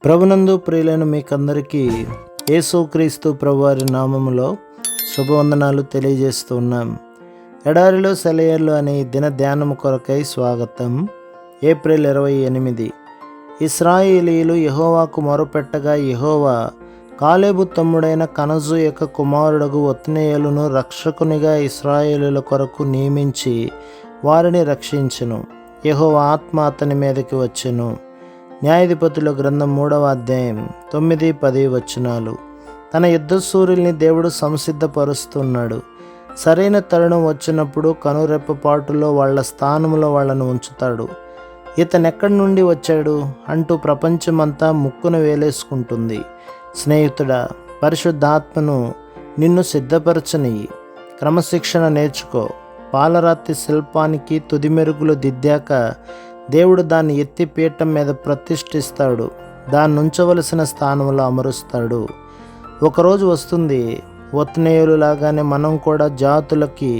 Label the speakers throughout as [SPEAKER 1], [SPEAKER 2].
[SPEAKER 1] ప్రభునందు ప్రియులైన మీకందరికీ యేసుక్రీస్తు ప్రభువారి నామములో శుభవందనాలు తెలియజేస్తూ ఉన్నాం. ఎడారిలో సెలయేర్లు అనే దిన ధ్యానము కొరకై స్వాగతం. ఏప్రిల్ 28. ఇశ్రాయేలీయులు యెహోవాకు మొరపెట్టగా యెహోవా కాలేబు తమ్ముడైన కనజు యొక్క కుమారుడగు ఒత్నీయేలును రక్షకునిగా ఇశ్రాయేలీయుల కొరకు నియమించి వారిని రక్షించెను. యెహోవా ఆత్మ అతని మీదకి వచ్చెను. న్యాయాధిపతుల గ్రంథం 3వ అధ్యాయం 9-10 వచనాలు. తన యుద్ధశూరుల్ని దేవుడు సంసిద్ధపరుస్తున్నాడు. సరైన తరుణం వచ్చినప్పుడు కనురెప్పపాటులో వాళ్ళ స్థానంలో వాళ్ళను ఉంచుతాడు. ఇతనెక్కడి నుండి వచ్చాడు అంటూ ప్రపంచమంతా ముక్కున వేలేసుకుంటుంది. స్నేహితుడా, పరిశుద్ధాత్మను నిన్ను సిద్ధపరచనియ్యి. క్రమశిక్షణ నేర్చుకో. పాలరాతి శిల్పానికి తుది మెరుగులు దిద్దాక దేవుడు దాన్ని ఎత్తి పీఠం మీద ప్రతిష్ఠిస్తాడు. దాన్ని ఉంచవలసిన స్థానంలో అమరుస్తాడు. ఒకరోజు వస్తుంది, ఒత్నీయేలు లాగానే మనం కూడా జాతులకి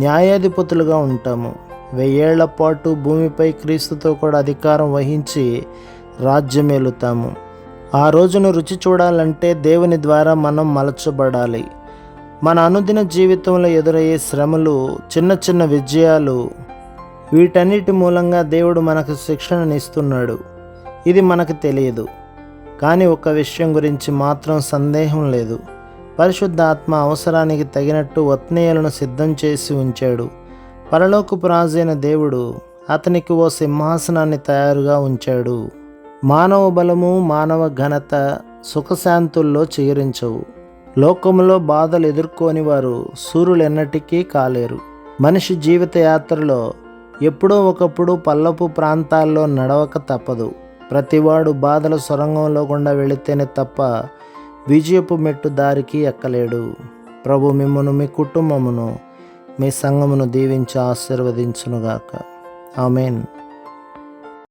[SPEAKER 1] న్యాయాధిపతులుగా ఉంటాము. 1000 ఏళ్ల పాటు భూమిపై క్రీస్తుతో కూడా అధికారం వహించి రాజ్యమేలుతాము. ఆ రోజును రుచి చూడాలంటే దేవుని ద్వారా మనం మలచబడాలి. మన అనుదిన జీవితంలో ఎదురయ్యే శ్రమలు, చిన్న చిన్న విజయాలు, వీటన్నిటి మూలంగా దేవుడు మనకు శిక్షణనిస్తున్నాడు. ఇది మనకు తెలియదు. కానీ ఒక విషయం గురించి మాత్రం సందేహం లేదు. పరిశుద్ధాత్మ అవసరానికి తగినట్టు ఒత్నీయేలును సిద్ధం చేసి ఉంచాడు. పరలోకపు రాజైన దేవుడు అతనికి ఓ సింహాసనాన్ని తయారుగా ఉంచాడు. మానవ బలము, మానవ ఘనత సుఖశాంతుల్లో చిగురించవు. లోకములో బాధలు ఎదుర్కోని వారు సూర్యులెన్నటికీ కాలేరు. మనిషి జీవిత యాత్రలో ఎప్పుడో ఒకప్పుడు పల్లపు ప్రాంతాల్లో నడవక తప్పదు. ప్రతివాడు బాధల సొరంగంలో గుండా వెళితేనే తప్ప విజయపు మెట్టు దారికి ఎక్కలేడు. ప్రభు మిమ్మును, మీ కుటుంబమును, మీ సంఘమును దీవించి ఆశీర్వదించునుగాక. ఆమేన్.